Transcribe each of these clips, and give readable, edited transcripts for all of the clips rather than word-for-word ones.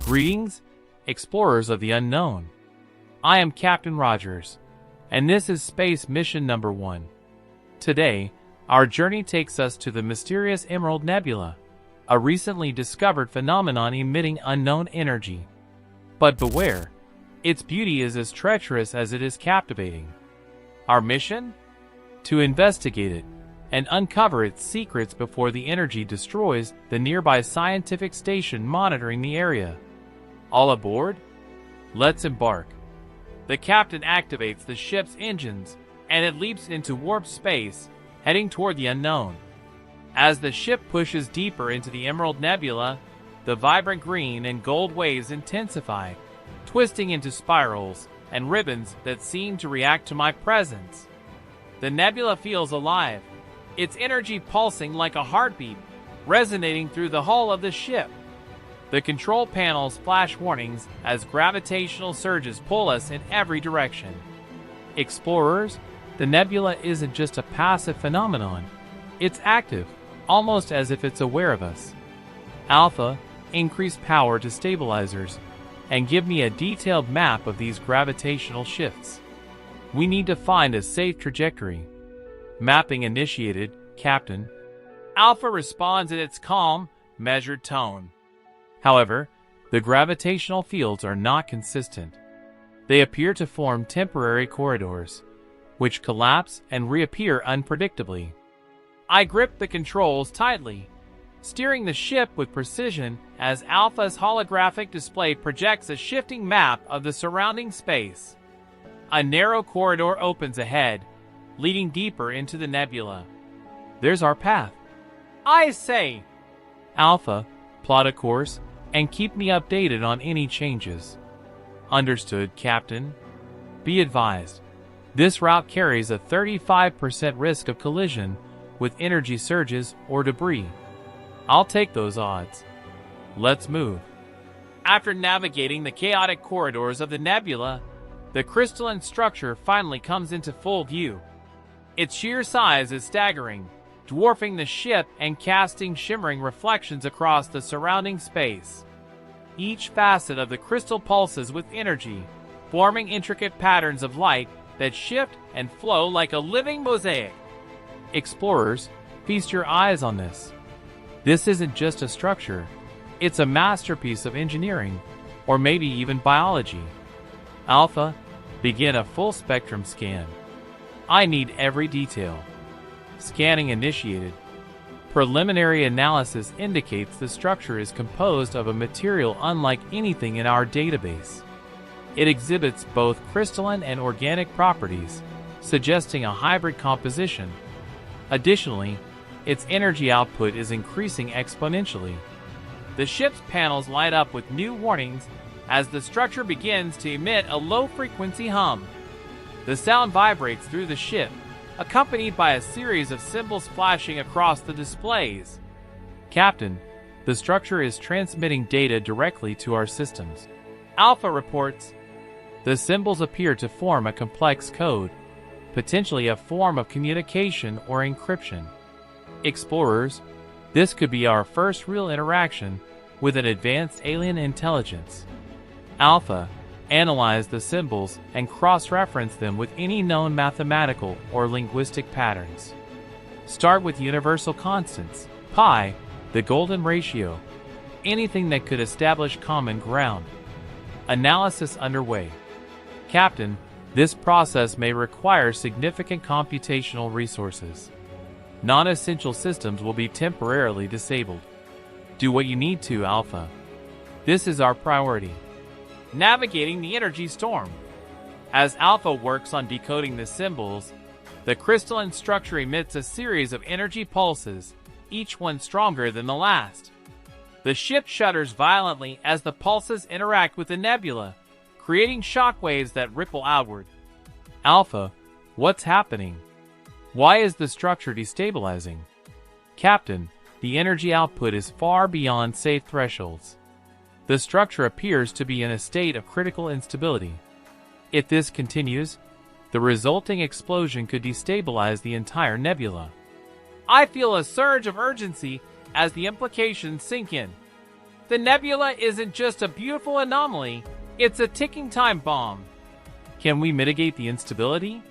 Greetings, explorers of the unknown. I am Captain Rogers, and this is Space Mission Number 1. Today, our journey takes us to the mysterious Emerald Nebula, a recently discovered phenomenon emitting unknown energy. But beware, its beauty is as treacherous as it is captivating. Our mission? To investigate it and uncover its secrets before the energy destroys the nearby scientific station monitoring the area. All aboard? Let's embark. The captain activates the ship's engines, and it leaps into warp space, heading toward the unknown. As the ship pushes deeper into the Emerald Nebula, the vibrant green and gold waves intensify, twisting into spirals and ribbons that seem to react to my presence. The nebula feels alive, its energy pulsing like a heartbeat, resonating through the hull of the ship. The control panels flash warnings as gravitational surges pull us in every direction. Explorers, the nebula isn't just a passive phenomenon. It's active, almost as if it's aware of us. Alpha, increase power to stabilizers, and give me a detailed map of these gravitational shifts. We need to find a safe trajectory. Mapping initiated, Captain. Alpha responds in its calm, measured tone. However, the gravitational fields are not consistent. They appear to form temporary corridors, which collapse and reappear unpredictably. I grip the controls tightly, steering the ship with precision as Alpha's holographic display projects a shifting map of the surrounding space. A narrow corridor opens ahead, leading deeper into the nebula. There's our path. I say, Alpha, plot a course and keep me updated on any changes. Understood, Captain. Be advised, this route carries a 35% risk of collision with energy surges or debris. I'll take those odds. Let's move. After navigating the chaotic corridors of the nebula, the crystalline structure finally comes into full view. Its sheer size is staggering, dwarfing the ship and casting shimmering reflections across the surrounding space. Each facet of the crystal pulses with energy, forming intricate patterns of light that shift and flow like a living mosaic. Explorers, feast your eyes on this. This isn't just a structure, it's a masterpiece of engineering, or maybe even biology. Alpha, begin a full spectrum scan. I need every detail. Scanning initiated. Preliminary analysis indicates the structure is composed of a material unlike anything in our database. It exhibits both crystalline and organic properties, suggesting a hybrid composition. Additionally, its energy output is increasing exponentially. The ship's panels light up with new warnings as the structure begins to emit a low-frequency hum. The sound vibrates through the ship, accompanied by a series of symbols flashing across the displays. Captain, the structure is transmitting data directly to our systems. Alpha reports. The symbols appear to form a complex code, potentially a form of communication or encryption. Explorers, this could be our first real interaction with an advanced alien intelligence. Alpha, analyze the symbols and cross-reference them with any known mathematical or linguistic patterns. Start with universal constants, pi, the golden ratio, anything that could establish common ground. Analysis underway. Captain, this process may require significant computational resources. Non-essential systems will be temporarily disabled. Do what you need to, Alpha. This is our priority. Navigating the energy storm. As Alpha works on decoding the symbols, the crystalline structure emits a series of energy pulses, each one stronger than the last. The ship shudders violently as the pulses interact with the nebula, creating shockwaves that ripple outward. Alpha, what's happening? Why is the structure destabilizing? Captain, the energy output is far beyond safe thresholds. The structure appears to be in a state of critical instability. If this continues, the resulting explosion could destabilize the entire nebula. I feel a surge of urgency as the implications sink in. The nebula isn't just a beautiful anomaly, it's a ticking time bomb. Can we mitigate the instability?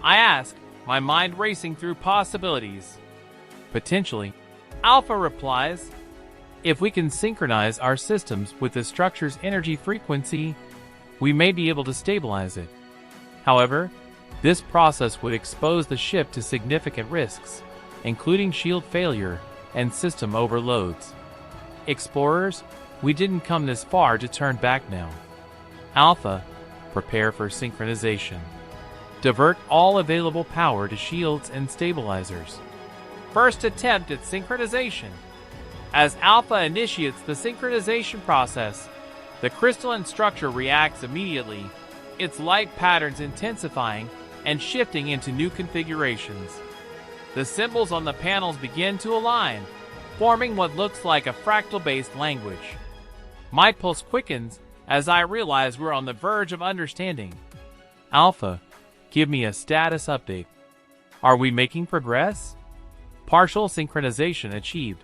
I ask, my mind racing through possibilities. Potentially. Alpha replies, if we can synchronize our systems with the structure's energy frequency, we may be able to stabilize it. However, this process would expose the ship to significant risks, including shield failure and system overloads. Explorers, we didn't come this far to turn back now. Alpha, prepare for synchronization. Divert all available power to shields and stabilizers. First attempt at synchronization. As Alpha initiates the synchronization process, the crystalline structure reacts immediately, its light patterns intensifying and shifting into new configurations. The symbols on the panels begin to align, forming what looks like a fractal-based language. My pulse quickens as I realize we're on the verge of understanding. Alpha, give me a status update. Are we making progress? Partial synchronization achieved.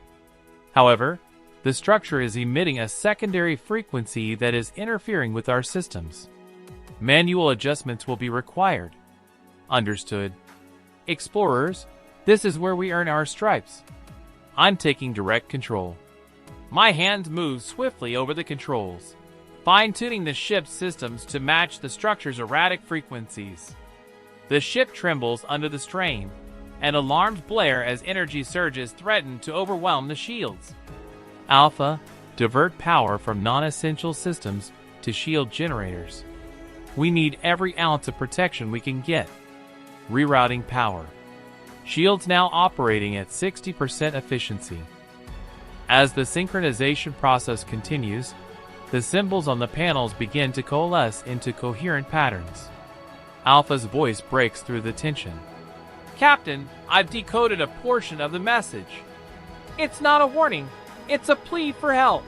However, the structure is emitting a secondary frequency that is interfering with our systems. Manual adjustments will be required. Understood. Explorers, this is where we earn our stripes. I'm taking direct control. My hands move swiftly over the controls, fine-tuning the ship's systems to match the structure's erratic frequencies. The ship trembles under the strain, and alarms blare as energy surges threaten to overwhelm the shields. Alpha, divert power from non-essential systems to shield generators. We need every ounce of protection we can get. Rerouting power. Shields now operating at 60% efficiency. As the synchronization process continues, the symbols on the panels begin to coalesce into coherent patterns. Alpha's voice breaks through the tension. Captain, I've decoded a portion of the message. It's not a warning, it's a plea for help.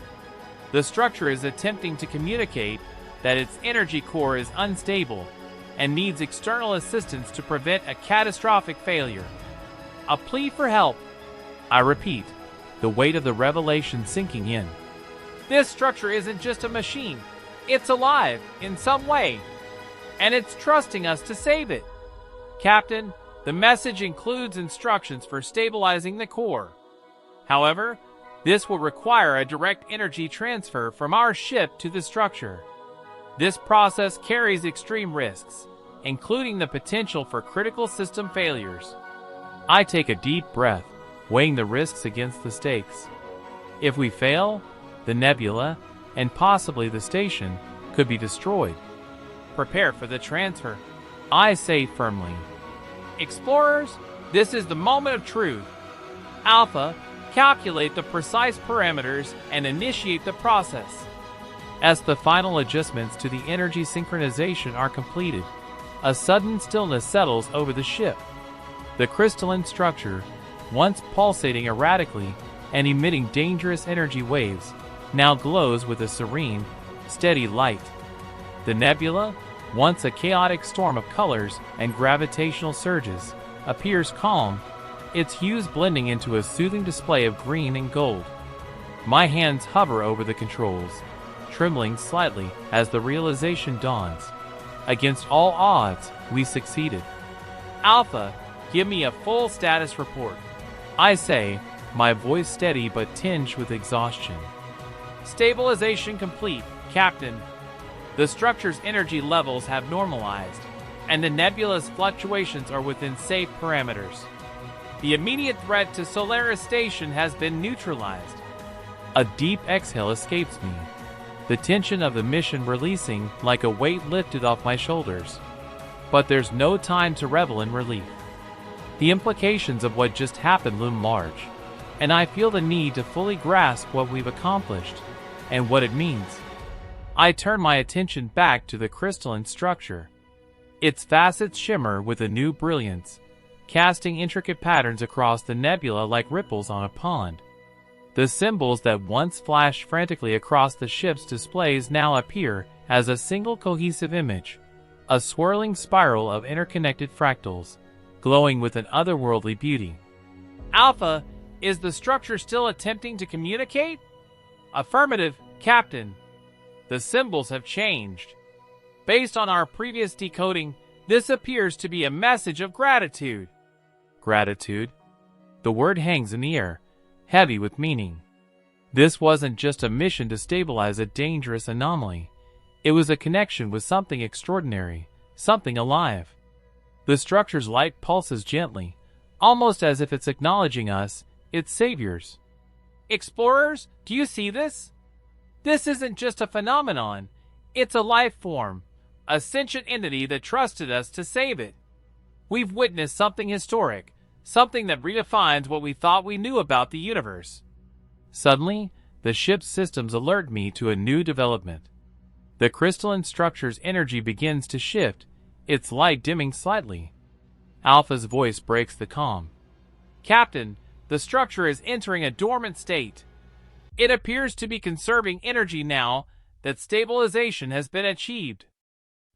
The structure is attempting to communicate that its energy core is unstable and needs external assistance to prevent a catastrophic failure. A plea for help. I repeat, the weight of the revelation sinking in. This structure isn't just a machine. It's alive in some way, and it's trusting us to save it. Captain, the message includes instructions for stabilizing the core. However, this will require a direct energy transfer from our ship to the structure. This process carries extreme risks, including the potential for critical system failures. I take a deep breath, weighing the risks against the stakes. If we fail, the nebula, and possibly the station, could be destroyed. Prepare for the transfer, I say firmly. Explorers, this is the moment of truth. Alpha, calculate the precise parameters and initiate the process. As the final adjustments to the energy synchronization are completed, a sudden stillness settles over the ship. The crystalline structure, once pulsating erratically and emitting dangerous energy waves, now glows with a serene, steady light. The nebula, once a chaotic storm of colors and gravitational surges, appears calm, its hues blending into a soothing display of green and gold. My hands hover over the controls, trembling slightly as the realization dawns. Against all odds, we succeeded. Alpha, give me a full status report. I say, my voice steady but tinged with exhaustion. Stabilization complete, Captain. The structure's energy levels have normalized, and the nebula's fluctuations are within safe parameters. The immediate threat to Solaris Station has been neutralized. A deep exhale escapes me, the tension of the mission releasing like a weight lifted off my shoulders. But there's no time to revel in relief. The implications of what just happened loom large, and I feel the need to fully grasp what we've accomplished and what it means. I turn my attention back to the crystalline structure. Its facets shimmer with a new brilliance, casting intricate patterns across the nebula like ripples on a pond. The symbols that once flashed frantically across the ship's displays now appear as a single cohesive image, a swirling spiral of interconnected fractals, glowing with an otherworldly beauty. Alpha, is the structure still attempting to communicate? Affirmative, Captain. The symbols have changed. Based on our previous decoding, this appears to be a message of gratitude. Gratitude? The word hangs in the air, heavy with meaning. This wasn't just a mission to stabilize a dangerous anomaly. It was a connection with something extraordinary, something alive. The structure's light pulses gently, almost as if it's acknowledging us, its saviors. Explorers, do you see this? This isn't just a phenomenon. It's a life form, a sentient entity that trusted us to save it. We've witnessed something historic, something that redefines what we thought we knew about the universe. Suddenly, the ship's systems alert me to a new development. The crystalline structure's energy begins to shift, its light dimming slightly. Alpha's voice breaks the calm. Captain, the structure is entering a dormant state. It appears to be conserving energy now that stabilization has been achieved.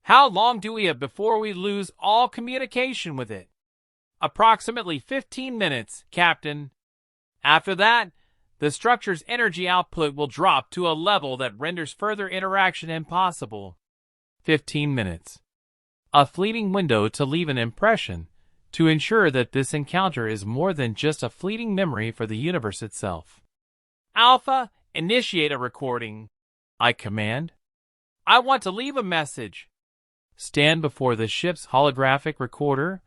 How long do we have before we lose all communication with it? Approximately 15 minutes, Captain. After that, the structure's energy output will drop to a level that renders further interaction impossible. 15 minutes. A fleeting window to leave an impression, to ensure that this encounter is more than just a fleeting memory for the universe itself. Alpha, initiate a recording. I command. I want to leave a message. Stand before the ship's holographic recorder,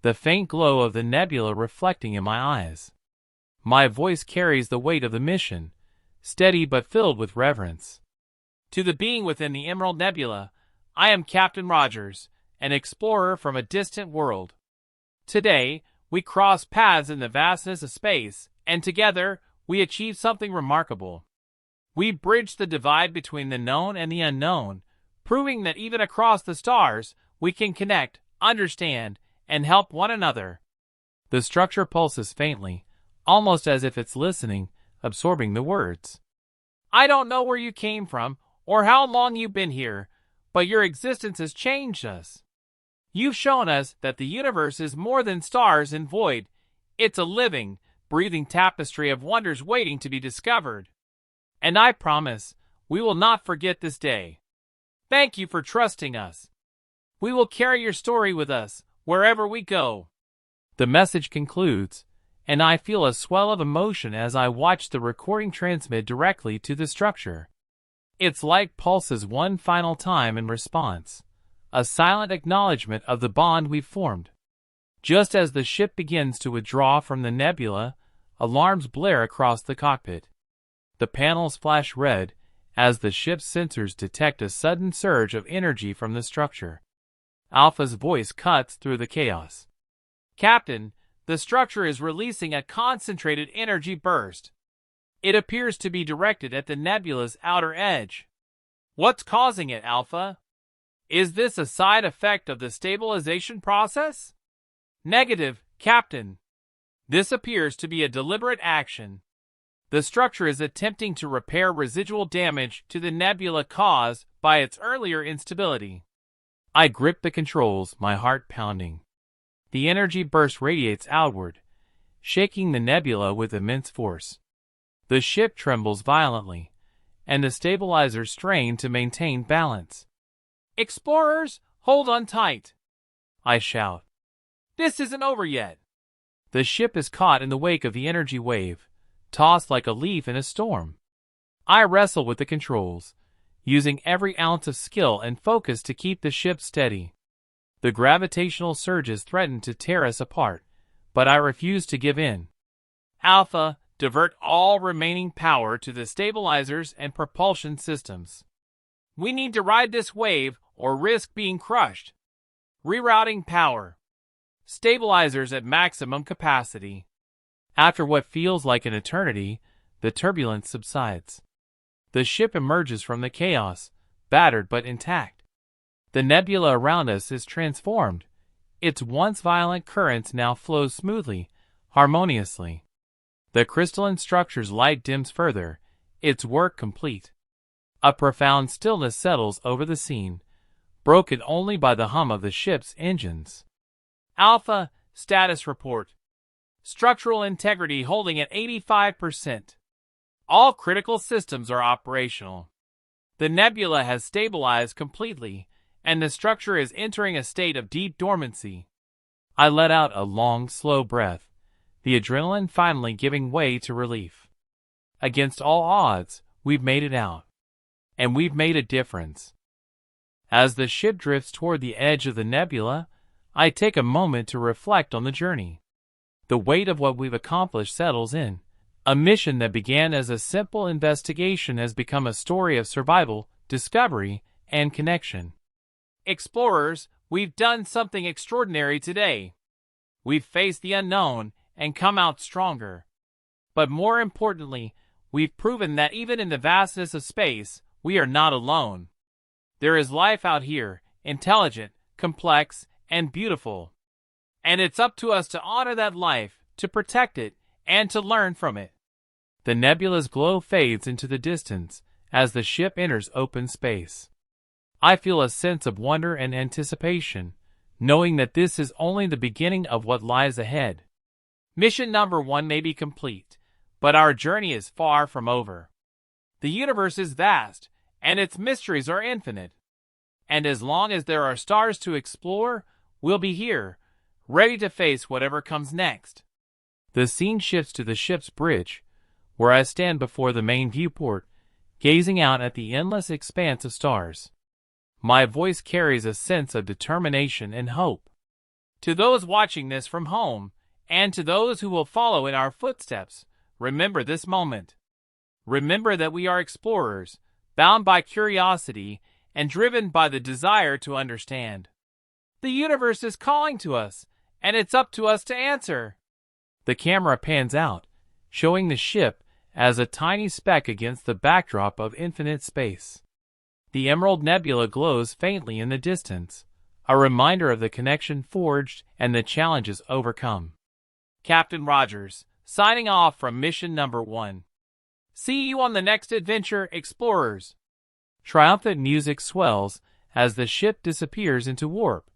the faint glow of the nebula reflecting in my eyes. My voice carries the weight of the mission, steady but filled with reverence. To the being within the Emerald Nebula, I am Captain Rogers, an explorer from a distant world. Today, we cross paths in the vastness of space, and together, we achieve something remarkable. We bridge the divide between the known and the unknown, proving that even across the stars, we can connect, understand, and help one another. The structure pulses faintly, almost as if it's listening, absorbing the words. I don't know where you came from, or how long you've been here, but your existence has changed us. You've shown us that the universe is more than stars and void. It's a living, breathing tapestry of wonders waiting to be discovered. And I promise, we will not forget this day. Thank you for trusting us. We will carry your story with us, wherever we go. The message concludes, and I feel a swell of emotion as I watch the recording transmit directly to the structure. Its light pulses one final time in response, a silent acknowledgement of the bond we've formed. Just as the ship begins to withdraw from the nebula, alarms blare across the cockpit. The panels flash red as the ship's sensors detect a sudden surge of energy from the structure. Alpha's voice cuts through the chaos. Captain, the structure is releasing a concentrated energy burst. It appears to be directed at the nebula's outer edge. What's causing it, Alpha? Is this a side effect of the stabilization process? Negative, Captain. This appears to be a deliberate action. The structure is attempting to repair residual damage to the nebula caused by its earlier instability. I grip the controls, my heart pounding. The energy burst radiates outward, shaking the nebula with immense force. The ship trembles violently, and the stabilizers strain to maintain balance. Explorers, hold on tight! I shout. This isn't over yet. The ship is caught in the wake of the energy wave, tossed like a leaf in a storm. I wrestle with the controls, using every ounce of skill and focus to keep the ship steady. The gravitational surges threaten to tear us apart, but I refuse to give in. Alpha, divert all remaining power to the stabilizers and propulsion systems. We need to ride this wave or risk being crushed. Rerouting power. Stabilizers at maximum capacity. After what feels like an eternity, the turbulence subsides. The ship emerges from the chaos, battered but intact. The nebula around us is transformed. Its once violent currents now flow smoothly, harmoniously. The crystalline structure's light dims further, its work complete. A profound stillness settles over the scene, broken only by the hum of the ship's engines. Alpha, status report. Structural integrity holding at 85%. All critical systems are operational. The nebula has stabilized completely, and the structure is entering a state of deep dormancy. I let out a long, slow breath, the adrenaline finally giving way to relief. Against all odds, we've made it out. And we've made a difference. As the ship drifts toward the edge of the nebula, I take a moment to reflect on the journey. The weight of what we've accomplished settles in. A mission that began as a simple investigation has become a story of survival, discovery, and connection. Explorers, we've done something extraordinary today. We've faced the unknown and come out stronger. But more importantly, we've proven that even in the vastness of space, we are not alone. There is life out here, intelligent, complex, and beautiful. And it's up to us to honor that life, to protect it, and to learn from it. The nebula's glow fades into the distance as the ship enters open space. I feel a sense of wonder and anticipation, knowing that this is only the beginning of what lies ahead. Mission number 1 may be complete, but our journey is far from over. The universe is vast, and its mysteries are infinite. And as long as there are stars to explore, we'll be here, ready to face whatever comes next. The scene shifts to the ship's bridge, where I stand before the main viewport, gazing out at the endless expanse of stars. My voice carries a sense of determination and hope. To those watching this from home, and to those who will follow in our footsteps, remember this moment. Remember that we are explorers, bound by curiosity and driven by the desire to understand. The universe is calling to us, and it's up to us to answer. The camera pans out, showing the ship as a tiny speck against the backdrop of infinite space. The Emerald Nebula glows faintly in the distance, a reminder of the connection forged and the challenges overcome. Captain Rogers, signing off from mission number 1. See you on the next adventure, explorers. Triumphant music swells as the ship disappears into warp,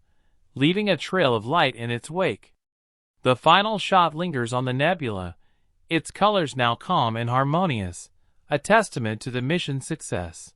leaving a trail of light in its wake. The final shot lingers on the nebula, its colors now calm and harmonious, a testament to the mission's success.